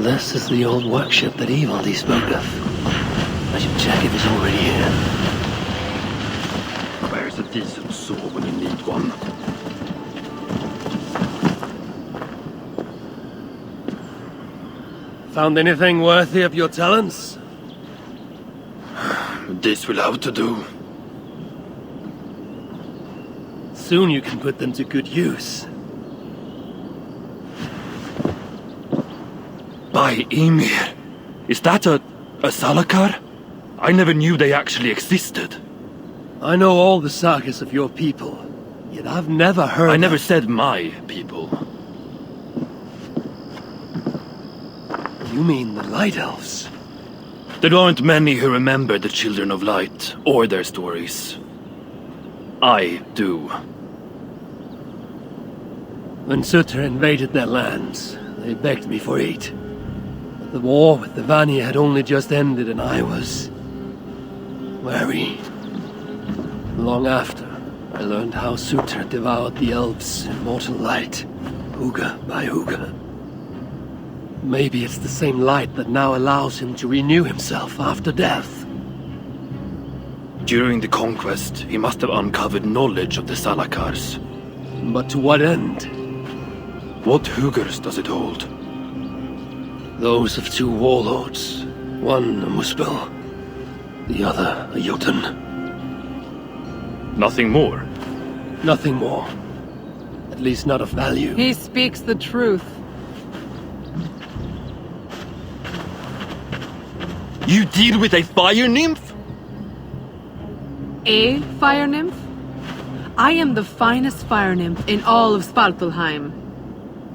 This is the old workshop that Ivaldi spoke of. I should check if it's already here. Where's a decent saw when you need one? Found anything worthy of your talents? This will have to do. Soon you can put them to good use. By Ymir. Is that a Salakar? I never knew they actually existed. I know all the sagas of your people, yet I've never heard I never said my people. You mean the Light Elves? There aren't many who remember the Children of Light, or their stories. I do. When Surtr invaded their lands, they begged me for aid. The war with the Vanir had only just ended and I was wary. Long after, I learned how Surtr devoured the elves' immortal light, Huga by Huga. Maybe it's the same light that now allows him to renew himself after death. During the conquest, he must have uncovered knowledge of the Salakars. But to what end? What Hugars does it hold? Those of two warlords. One a Muspel, the other a Jotun. Nothing more? Nothing more. At least not of value. He speaks the truth. You deal with a fire nymph? A fire nymph? I am the finest fire nymph in all of Svartálfaheimr.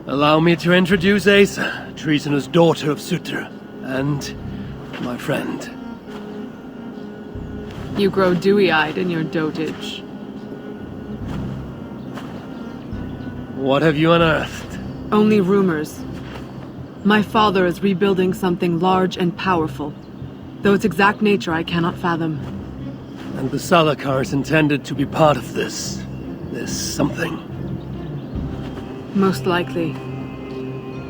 Allow me to introduce Asa, treasonous daughter of Surtr, and my friend. You grow dewy-eyed in your dotage. What have you unearthed? Only rumors. My father is rebuilding something large and powerful, though its exact nature I cannot fathom. And the Salakar is intended to be part of this something. Most likely.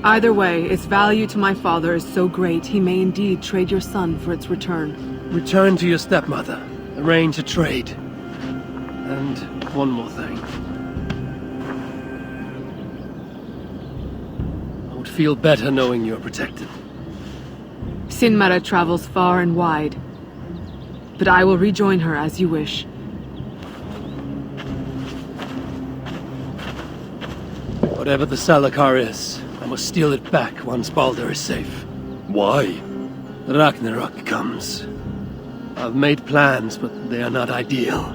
Either way, its value to my father is so great he may indeed trade your son for its return. Return to your stepmother. Arrange a trade. And one more thing. I would feel better knowing you're protected. Sinmara travels far and wide, but I will rejoin her as you wish. Whatever the Salakar is, I must steal it back once Baldr is safe. Why? Ragnarok comes. I've made plans, but they are not ideal.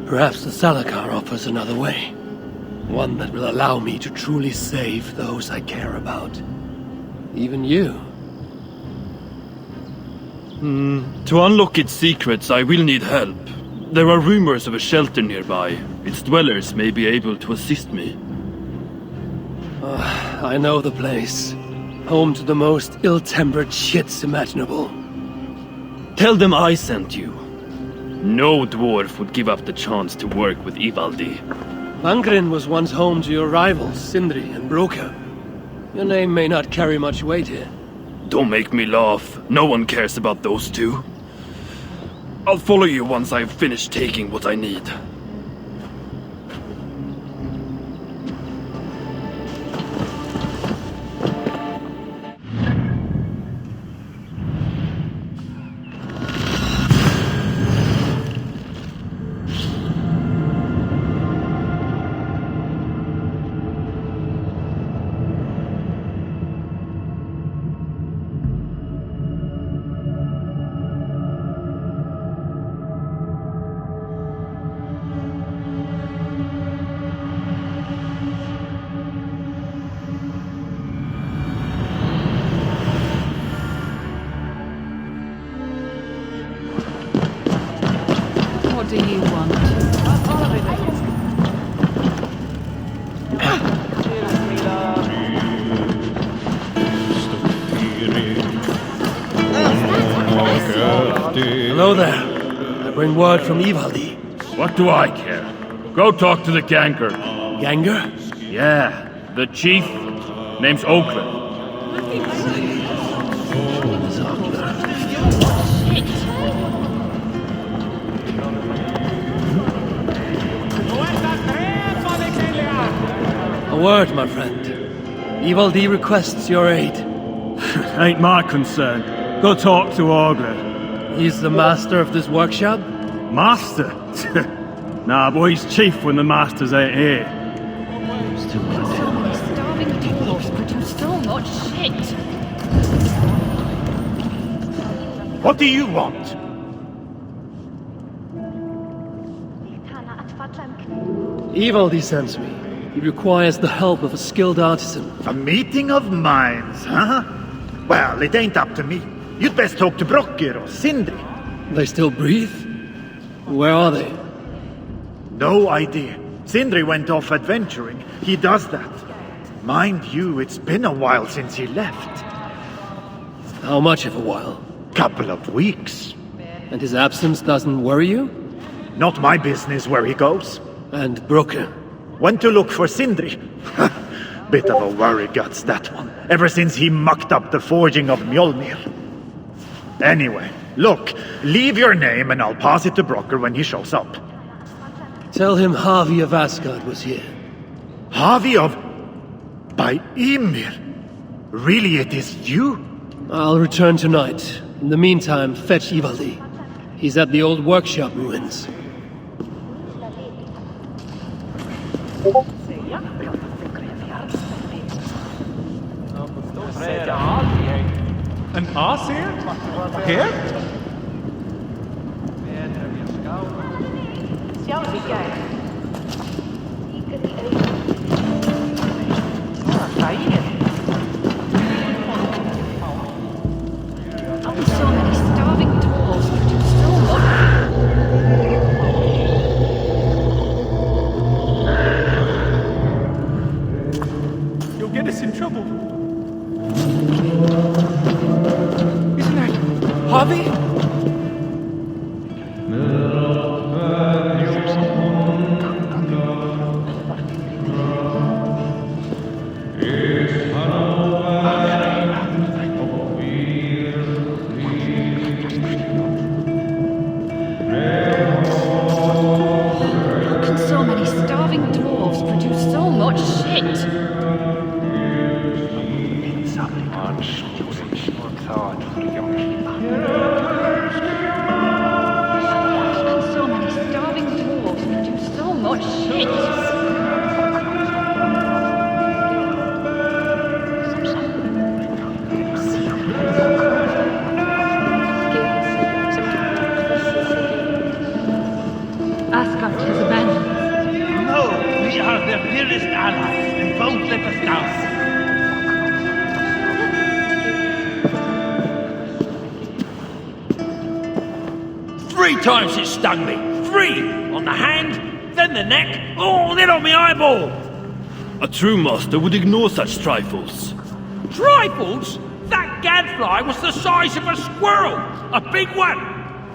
Perhaps the Salakar offers another way. One that will allow me to truly save those I care about. Even you. To unlock its secrets, I will need help. There are rumors of a shelter nearby. Its dwellers may be able to assist me. I know the place. Home to the most ill-tempered shits imaginable. Tell them I sent you. No dwarf would give up the chance to work with Ivaldi. Angrin was once home to your rivals, Sindri and Broka. Your name may not carry much weight here. Don't make me laugh. No one cares about those two. I'll follow you once I've finished taking what I need. What do you want? Hello there. I bring word from Ivaldi. What do I care? Go talk to the Ganger. Ganger? Yeah, the chief. Name's Oakland. A word, my friend. Ivaldi requests your aid. Ain't my concern. Go talk to Ogre. He's the master of this workshop? Master? Nah, boy, he's chief when the masters ain't here. So many starving dwarves produce so much shit. What do you want? Ivaldi sends me. He requires the help of a skilled artisan. A meeting of minds, huh? Well, it ain't up to me. You'd best talk to Brokkr or Sindri. They still breathe? Where are they? No idea. Sindri went off adventuring. He does that. Mind you, it's been a while since he left. How much of a while? Couple of weeks. And his absence doesn't worry you? Not my business where he goes. And Brokkr? Went to look for Sindri. Bit of a worry guts, that one. Ever since he mucked up the forging of Mjolnir. Anyway, look, leave your name and I'll pass it to Brokkr when he shows up. Tell him Havi of Asgard was here. Havi of... by Ymir? Really, it is you? I'll return tonight. In the meantime, fetch Ivaldi. He's at the old workshop ruins. An ass here? Here? So many starving dwarves produce so much. You'll get us in trouble. Isn't that Havi? So many starving dwarves produce so much shit. So many starving dwarves produce so much shit. Asgard has abandoned us. No, we are their dearest allies and won't let us down. 3 times it stung me. 3! On the hand, then the neck, oh, then on my eyeball! A true master would ignore such trifles. Trifles? That gadfly was the size of a squirrel! A big one!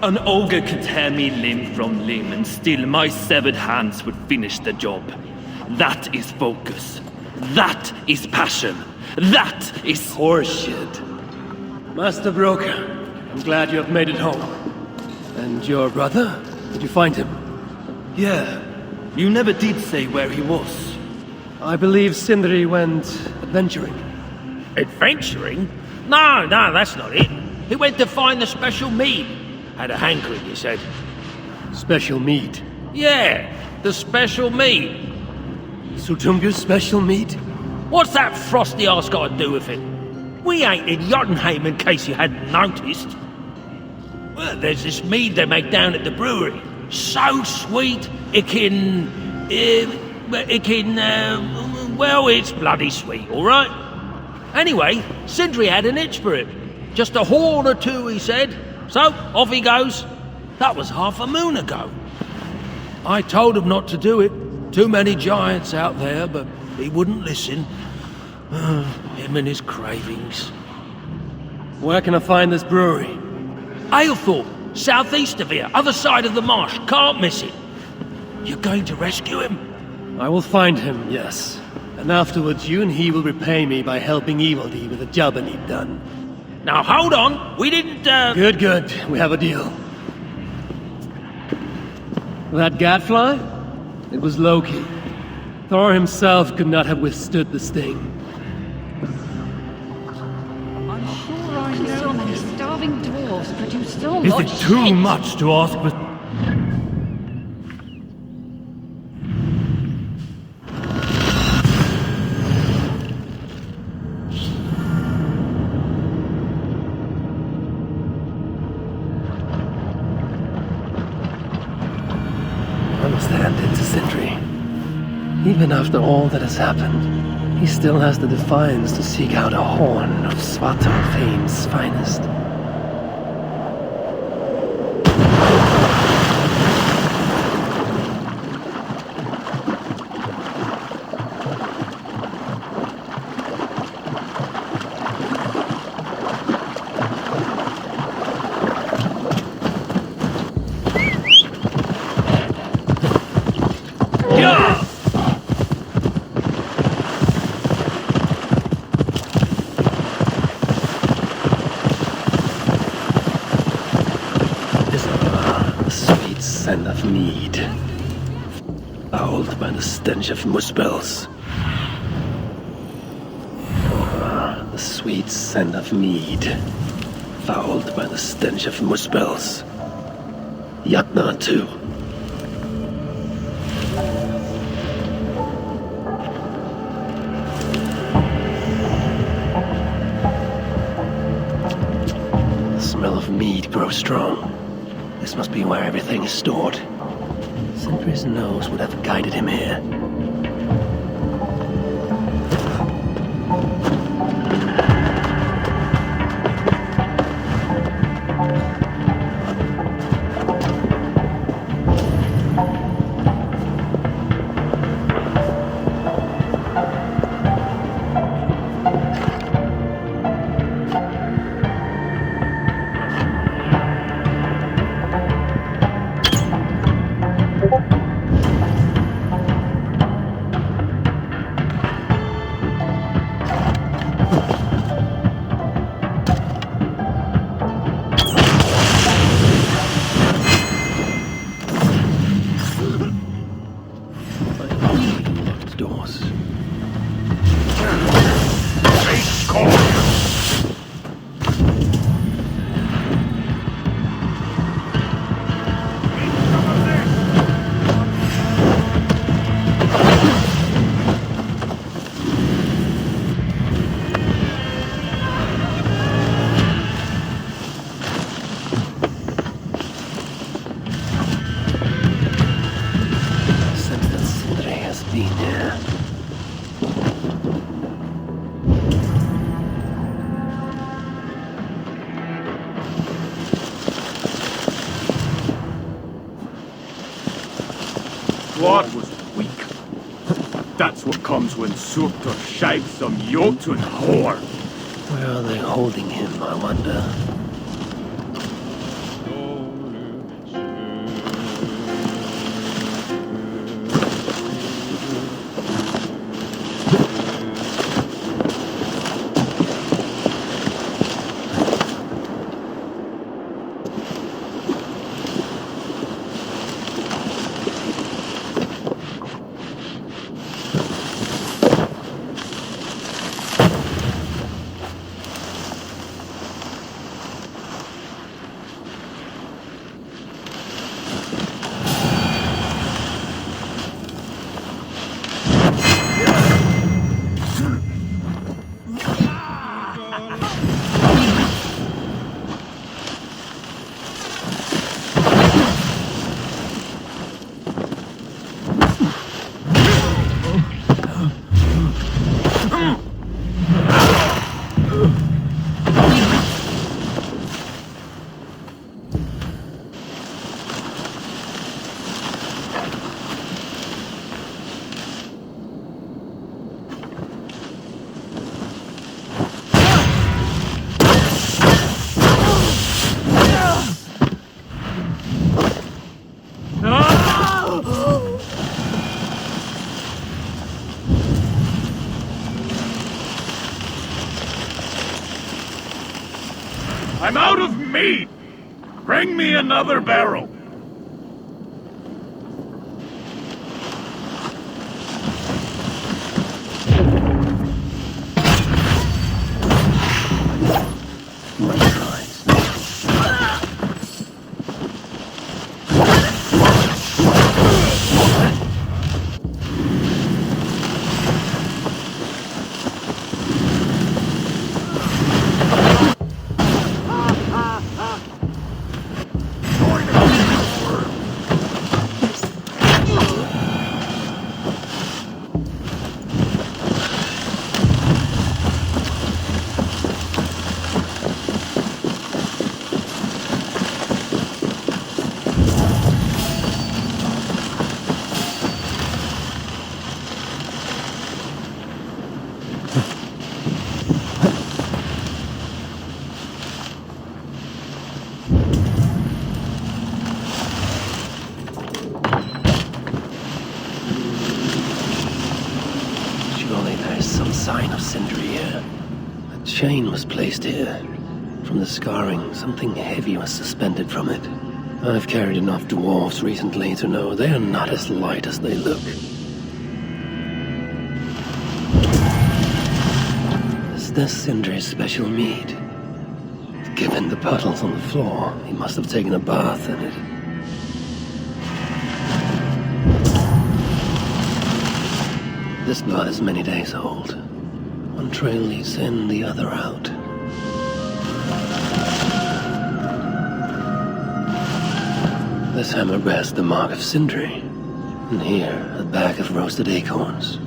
An ogre could tear me limb from limb, and still my severed hands would finish the job. That is focus. That is passion. That is Horseshit. Master Brokkr, I'm glad you have made it home. And your brother? Did you find him? Yeah. You never did say where he was. I believe Sindri went adventuring. Adventuring? No, that's not it. He went to find the special mead. Had a hankering, he said. Special mead. Yeah, the special mead. Sutunga's special mead? What's that frosty arse got to do with it? We ain't in Jotunheim, in case you hadn't noticed. Well, there's this mead they make down at the brewery. So sweet, well, it's bloody sweet, all right? Anyway, Sindri had an itch for it. Just a horn or 2, he said. So, off he goes. That was half a moon ago. I told him not to do it. Too many giants out there, but he wouldn't listen. Him and his cravings. Where can I find this brewery? Aylthorpe, southeast of here, other side of the marsh. Can't miss it. You're going to rescue him? I will find him, yes. And afterwards you and he will repay me by helping Ivaldi with the job I need done. Now hold on, we didn't, Good. We have a deal. That gadfly? It was Loki. Thor himself could not have withstood the sting. I'm sure I know. So many starving dwarves produce so Is much it too shit. much to ask for... I must hand it to Sindri. Even after all that has happened, he still has the defiance to seek out a horn of Svartálfaheimr's finest. Scent of mead, fouled by the stench of muspels. The sweet scent of mead, fouled by the stench of muspels. Yatna too. The smell of mead grows strong. This must be where everything is stored. Sindri's nose would have guided him here. What was weak? That's what comes when Surtr shags some Jotun whore. Where are they holding him, I wonder? I'm out of meat! Bring me another barrel! sign of Sindri here. A chain was placed here. From the scarring, something heavy was suspended from it. I've carried enough dwarves recently to know they are not as light as they look. Is this Sindri's special mead? Given the puddles on the floor, he must have taken a bath in it. This blood is many days old. One trail leads in, the other out. This hammer bears the mark of Sindri. And here, a bag of roasted acorns.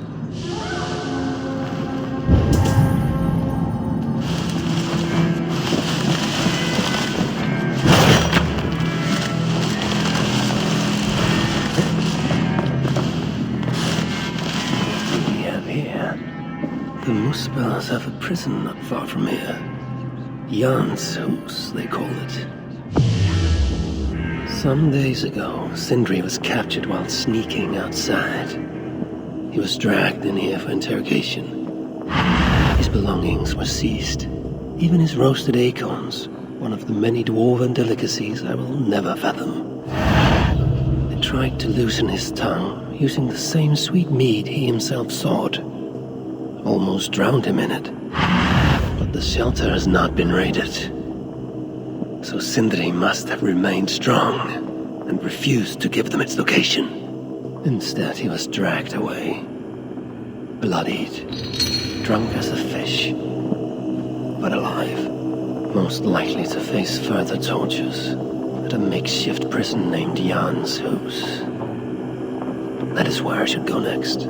The Muspels have a prison not far from here. Jan's house, they call it. Some days ago, Sindri was captured while sneaking outside. He was dragged in here for interrogation. His belongings were seized. Even his roasted acorns, one of the many dwarven delicacies I will never fathom. They tried to loosen his tongue, using the same sweet mead he himself sought. Almost drowned him in it. But the shelter has not been raided. So Sindri must have remained strong and refused to give them its location. Instead, he was dragged away. Bloodied, drunk as a fish, but alive. Most likely to face further tortures at a makeshift prison named Jan's house. That is where I should go next.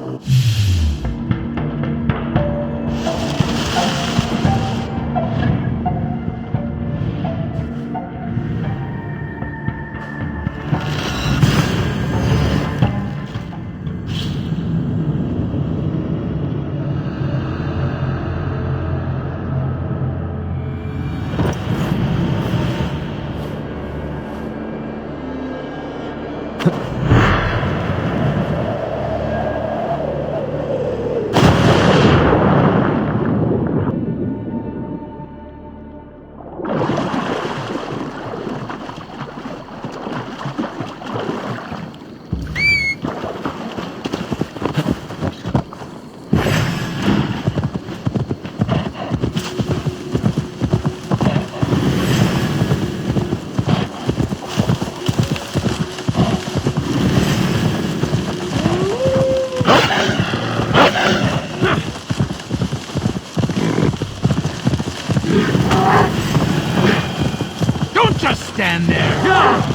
Stand there.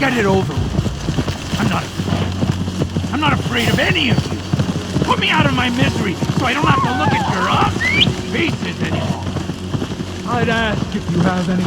Get it over with. I'm not afraid of any of you. Put me out of my misery so I don't have to look at your ugly faces anymore. I'd ask if you have any...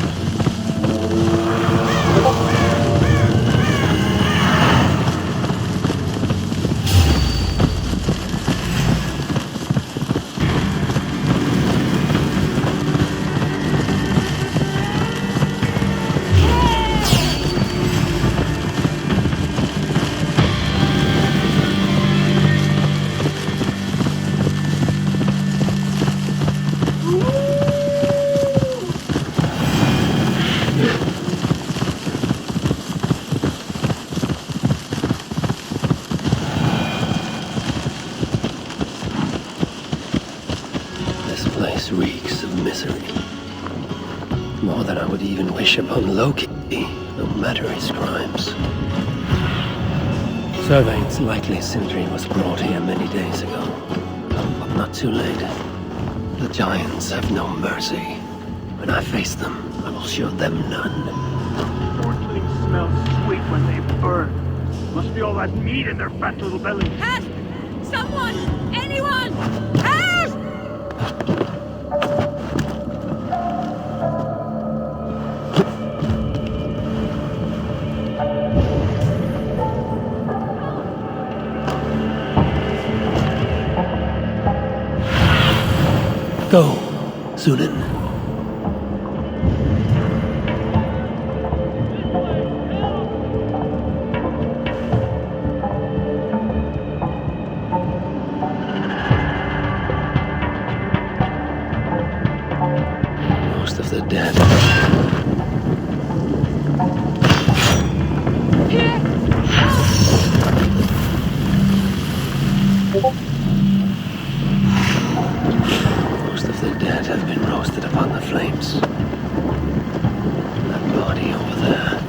Reeks of misery. More than I would even wish upon Loki, no matter his crimes. Surveying it's likely Sindri was brought here many days ago, but not too late. The giants have no mercy. When I face them, I will show them none. Portlings smell sweet when they burn. Must be all that meat in their fat little bellies. Help! Someone! Anyone! Help! Go, Sunan. the dead. Most of the dead have been roasted upon the flames. That body over there.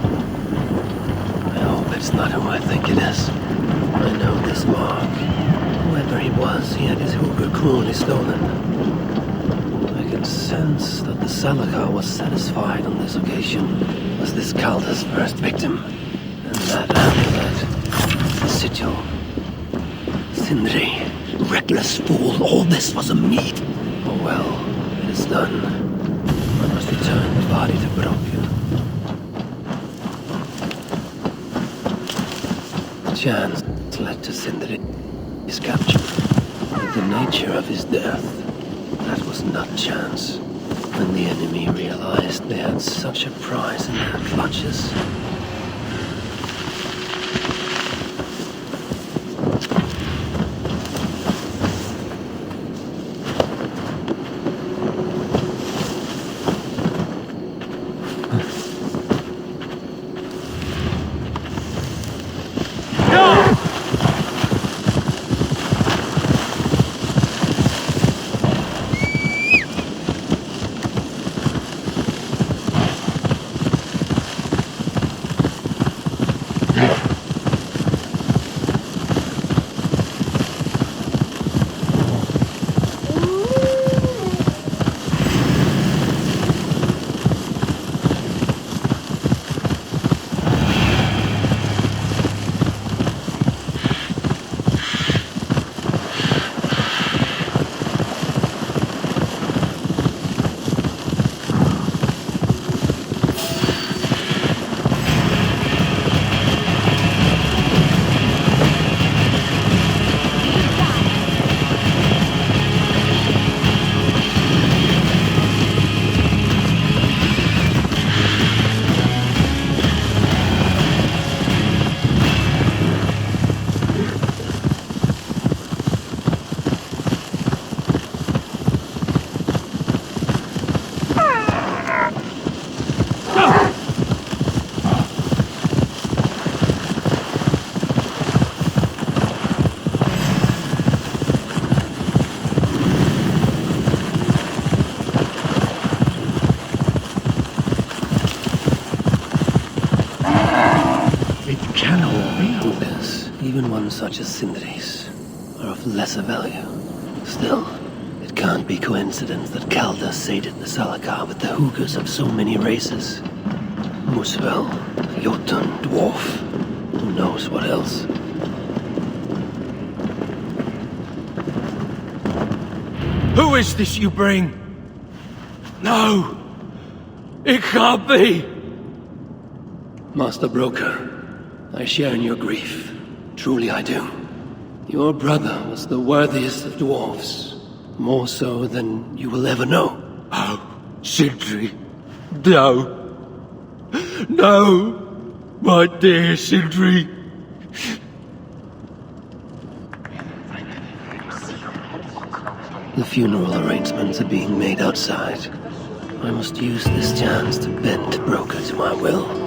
I hope it's not who I think it is. I know this mark. Whoever he was, he had his hooker cruelly stolen. I can sense that the Salakar was satisfied on this occasion. Was this Kalda's first victim? And that after that, the sigil. Sindri, reckless fool, all this was a meat. Oh well, it is done. I must return the body to Broken. Chance led to Sindri's capture. But the nature of his death, that was not chance. When the enemy realized they had such a prize in their clutches. Even one such as Sindri's are of lesser value. Still, it can't be coincidence that Kalda sated the Salakar with the hookers of so many races. Muspel, Jotun, Dwarf, who knows what else. Who is this you bring? No! It can't be! Master Broker, I share in your grief. Truly I do. Your brother was the worthiest of dwarves. More so than you will ever know. Oh, Sindri. No. No! My dear Sindri. The funeral arrangements are being made outside. I must use this chance to bend Broker to my will.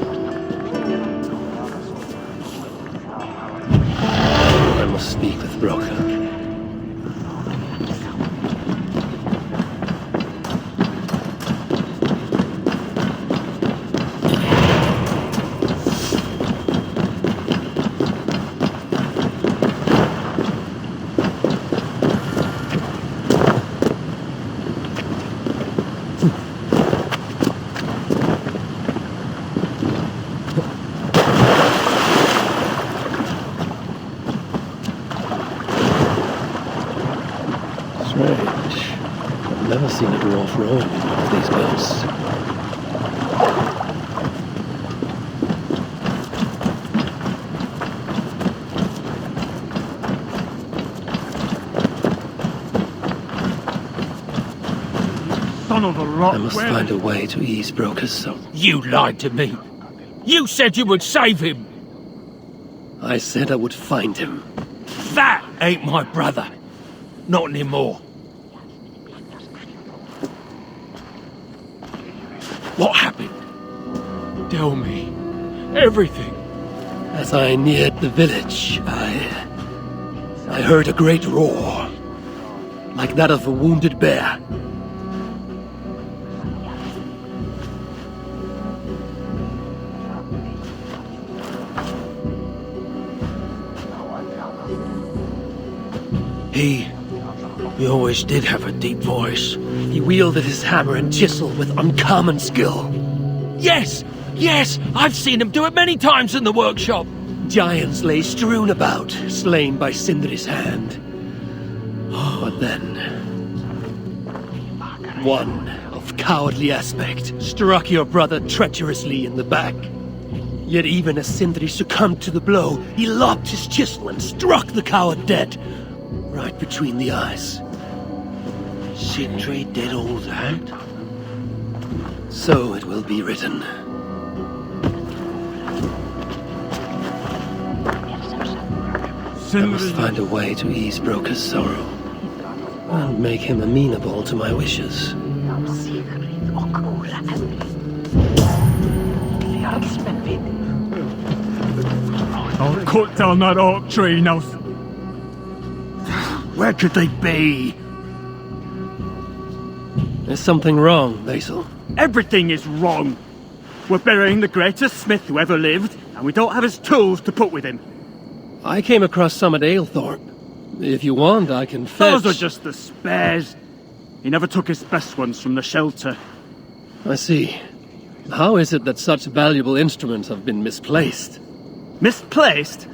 I must speak with Broker. Never seen a dwarf rowing in one of these boats. Son of a rock. I must find a way to ease Broker's soul. You lied to me. You said you would save him. I said I would find him. That ain't my brother. Not anymore. Tell me. Everything. As I neared the village, I heard a great roar, like that of a wounded bear. He always did have a deep voice. He wielded his hammer and chisel with uncommon skill. Yes! Yes! I've seen him do it many times in the workshop! Giants lay strewn about, slain by Sindri's hand. But then, one of cowardly aspect struck your brother treacherously in the back. Yet even as Sindri succumbed to the blow, he lopped his chisel and struck the coward dead, right between the eyes. Sindri did all that? So it will be written. I must find a way to ease Broker's sorrow, and make him amenable to my wishes. I'll cut down that oak tree now. Where could they be? There's something wrong, Basil. Everything is wrong. We're burying the greatest smith who ever lived, and we don't have his tools to put with him. I came across some at Aylthorpe. If you want, I can fetch... Those are just the spares. He never took his best ones from the shelter. I see. How is it that such valuable instruments have been misplaced? Misplaced?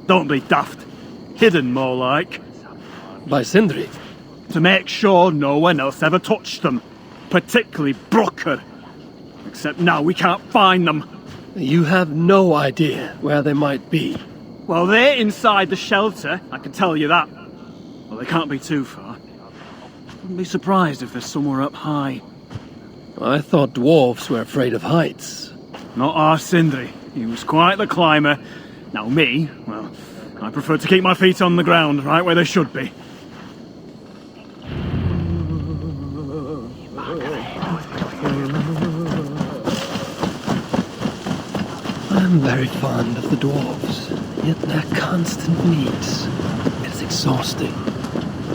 Don't be daft. Hidden, more like. By Sindri? To make sure no one else ever touched them. Particularly Broker. Except now we can't find them. You have no idea where they might be. Well, they're inside the shelter, I can tell you that. Well, they can't be too far. Wouldn't be surprised if they're somewhere up high. I thought dwarves were afraid of heights. Not our Sindri. He was quite the climber. Now me, well, I prefer to keep my feet on the ground, right where they should be. I'm very fond of the dwarves, yet their constant needs. It's exhausting.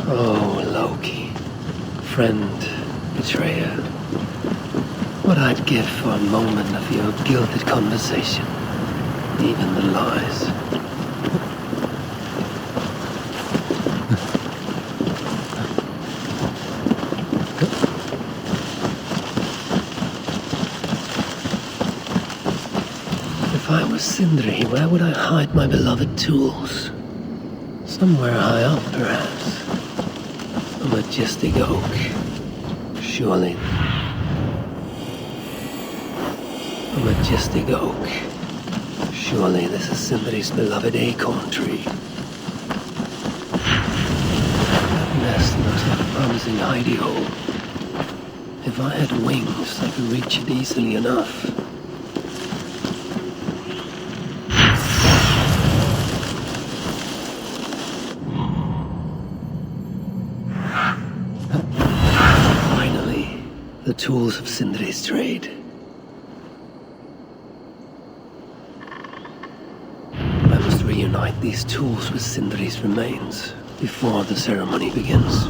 Oh, Loki. Friend, betrayer. What I'd give for a moment of your gilded conversation. Even the lies. If I was Sindri, where would I hide my beloved tools? Somewhere high up, perhaps. A majestic oak. Surely. A majestic oak. Surely this is Sindri's beloved acorn tree. That nest looks like a promising hidey hole. If I had wings, I could reach it easily enough. Finally, the tools of Sindri's trade. Reunite these tools with Sindri's remains before the ceremony begins.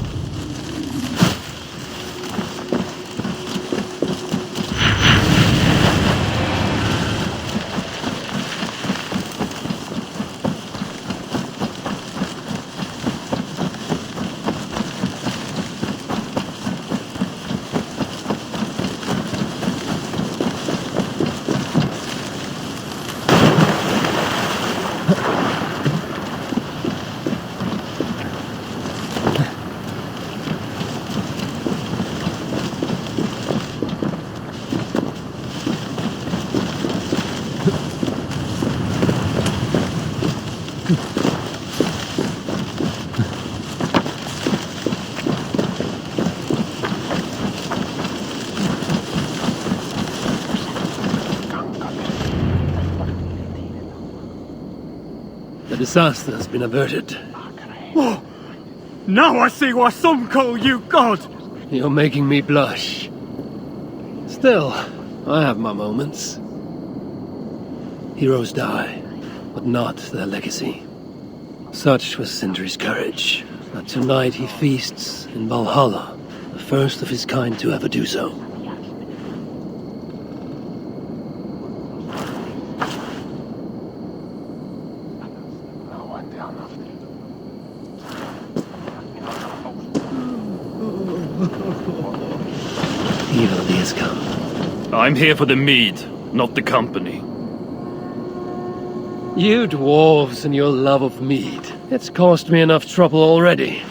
The disaster has been averted. Oh, now I see why some call you God! You're making me blush. Still, I have my moments. Heroes die, but not their legacy. Such was Sindri's courage, that tonight he feasts in Valhalla, the first of his kind to ever do so. Evil has come. I'm here for the mead, not the company. You dwarves and your love of mead. It's caused me enough trouble already.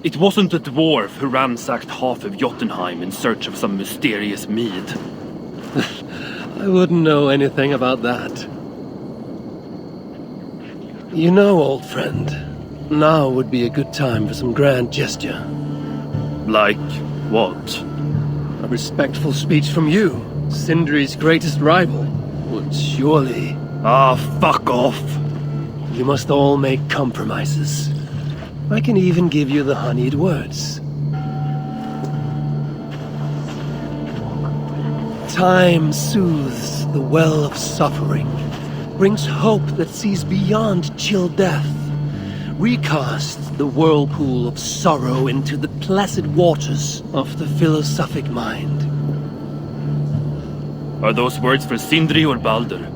It wasn't a dwarf who ransacked half of Jotunheim in search of some mysterious mead. I wouldn't know anything about that. You know, old friend, now would be a good time for some grand gesture. Like what? A respectful speech from you, Sindri's greatest rival, would surely... Ah, fuck off! You must all make compromises. I can even give you the honeyed words. Time soothes the well of suffering, brings hope that sees beyond chill death, recasts the whirlpool of sorrow into the placid waters of the philosophic mind. Are those words for Sindri or Baldr?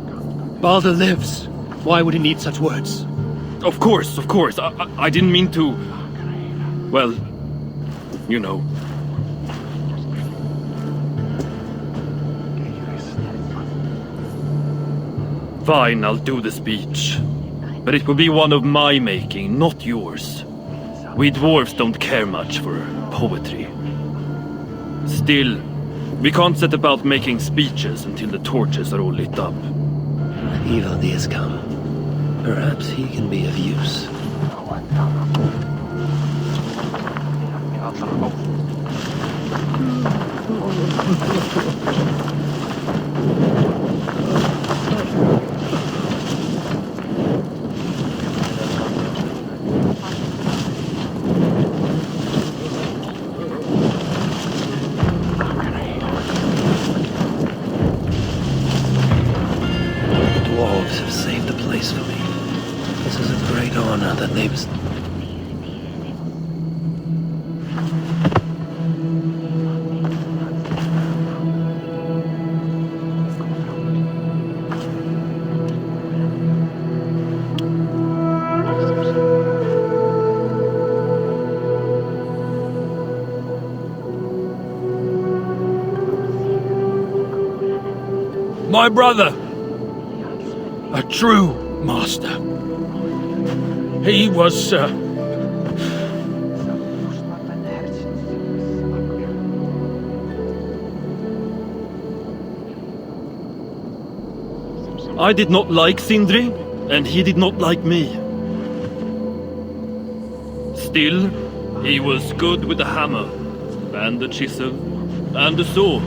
Baldr lives. Why would he need such words? Of course. I didn't mean to... Well, you know. Fine, I'll do the speech. But it will be one of my making, not yours. We dwarves don't care much for poetry. Still, we can't set about making speeches until the torches are all lit up. Evil has come. Perhaps he can be of use. Have saved the place for me. This is a great honor that they've... My brother! A true master. He was, I did not like Sindri, and he did not like me. Still, he was good with the hammer, and the chisel, and the saw.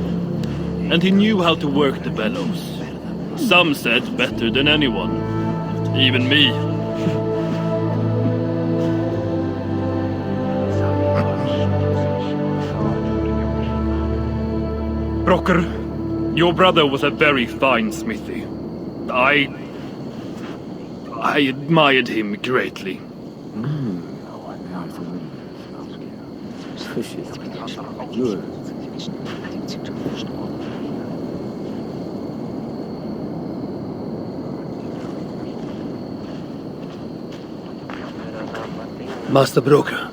And he knew how to work the bellows. Some said better than anyone. Even me. Brocker, your brother was a very fine smithy. I admired him greatly. Master Broker,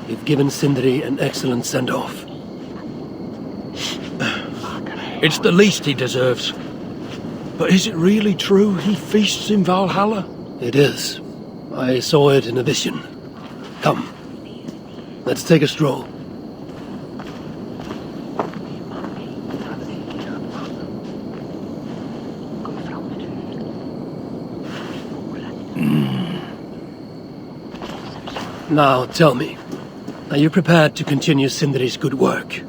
you've given Sindri an excellent send-off. it's the least he deserves. But is it really true he feasts in Valhalla? It is. I saw it in a vision. Come, let's take a stroll. Now, tell me, are you prepared to continue Sindri's good work?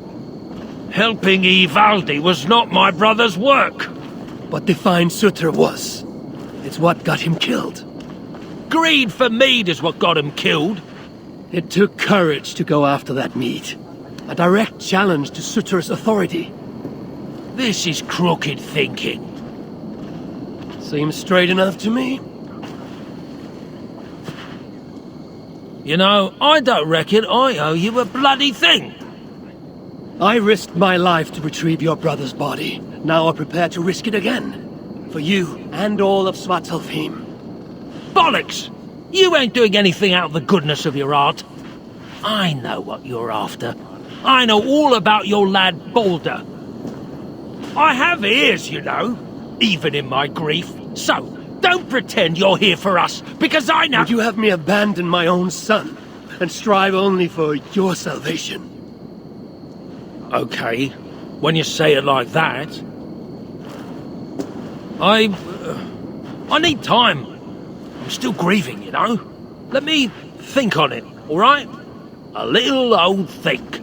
Helping Ivaldi was not my brother's work. What defined Surtr was. It's what got him killed. Greed for mead is what got him killed. It took courage to go after that mead. A direct challenge to Surtr's authority. This is crooked thinking. Seems straight enough to me. You know, I don't reckon I owe you a bloody thing. I risked my life to retrieve your brother's body. Now I'm prepared to risk it again. For you and all of Svartálfaheimr. Bollocks! You ain't doing anything out of the goodness of your heart. I know what you're after. I know all about your lad Baldr. I have ears, you know, even in my grief. So, don't pretend you're here for us, because I know— Would you have me abandon my own son, and strive only for your salvation? Okay, when you say it like that. I need time. I'm still grieving, you know. Let me think on it, all right? A little old think.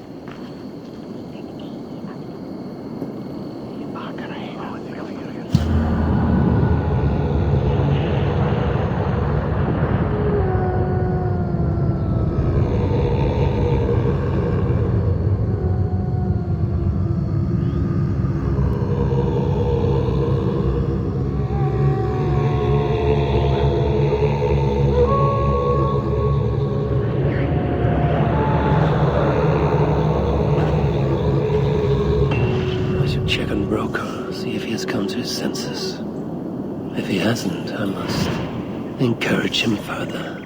Check on Broker, see if he has come to his senses. If he hasn't, I must encourage him further.